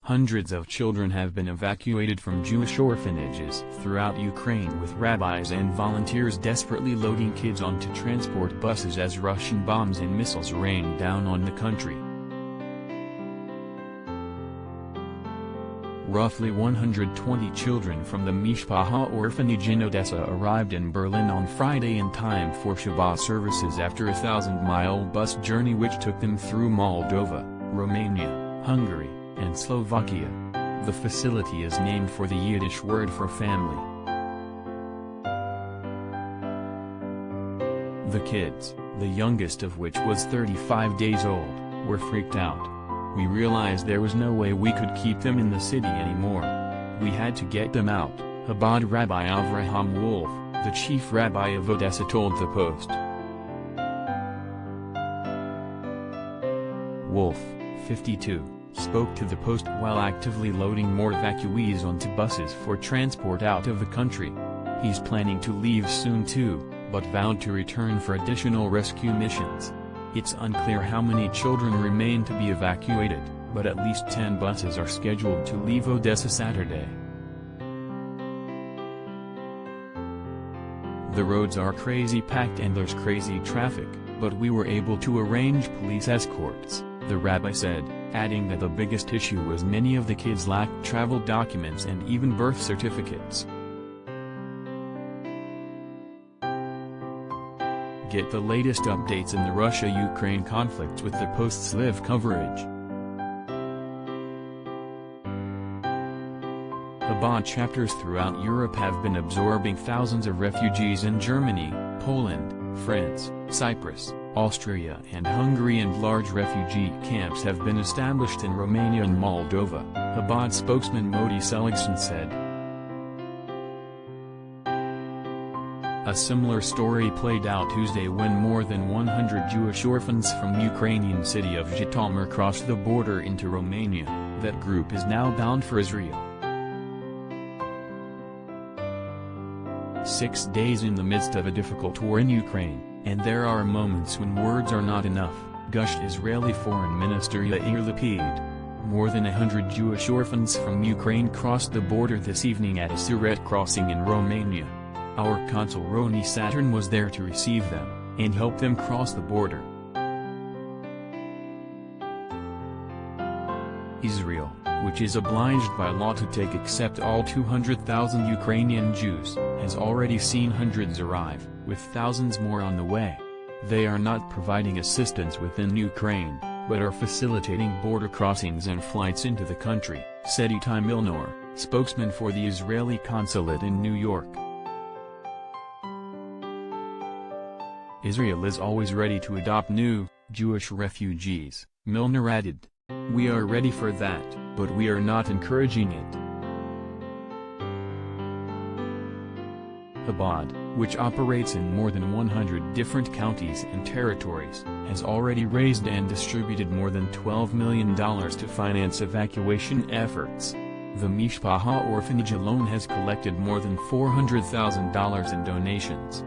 Hundreds of children have been evacuated from Jewish orphanages throughout Ukraine, with rabbis and volunteers desperately loading kids onto transport buses as Russian bombs and missiles rain down on the country. Roughly 120 children from the Mishpacha Orphanage in Odessa arrived in Berlin on Friday in time for Shabbat services after a 1,000-mile bus journey which took them through Moldova, Romania, Hungary, and Slovakia. The facility is named for the Yiddish word for family. The kids, the youngest of which was 35 days old, were freaked out. We realized there was no way we could keep them in the city anymore. We had to get them out, Chabad Rabbi Avraham Wolf, the chief rabbi of Odessa, told the Post. Wolf, 52, spoke to the Post while actively loading more evacuees onto buses for transport out of the country. He's planning to leave soon too, but vowed to return for additional rescue missions. It's unclear how many children remain to be evacuated, but at least 10 buses are scheduled to leave Odessa Saturday. The roads are crazy packed and there's crazy traffic, but we were able to arrange police escorts, the rabbi said, adding that the biggest issue was many of the kids lacked travel documents and even birth certificates. Get the latest updates in the Russia-Ukraine conflict with the Post's live coverage. Chabad chapters throughout Europe have been absorbing thousands of refugees in Germany, Poland, France, Cyprus, Austria and Hungary, and large refugee camps have been established in Romania and Moldova, Chabad spokesman Modi Seligson said. A similar story played out Tuesday when more than 100 Jewish orphans from the Ukrainian city of Zhytomyr crossed the border into Romania. That group is now bound for Israel. 6 days in the midst of a difficult war in Ukraine, and there are moments when words are not enough, gushed Israeli Foreign Minister Yair Lapid. More than 100 Jewish orphans from Ukraine crossed the border this evening at a Siret crossing in Romania. Our consul Roni Saturn was there to receive them, and help them cross the border. Israel, which is obliged by law to accept all 200,000 Ukrainian Jews, has already seen hundreds arrive, with thousands more on the way. They are not providing assistance within Ukraine, but are facilitating border crossings and flights into the country, said Itai Milnor, spokesman for the Israeli consulate in New York. Israel is always ready to adopt new, Jewish refugees, Milner added. We are ready for that, but we are not encouraging it. Chabad, which operates in more than 100 different counties and territories, has already raised and distributed more than $12 million to finance evacuation efforts. The Mishpacha Orphanage alone has collected more than $400,000 in donations.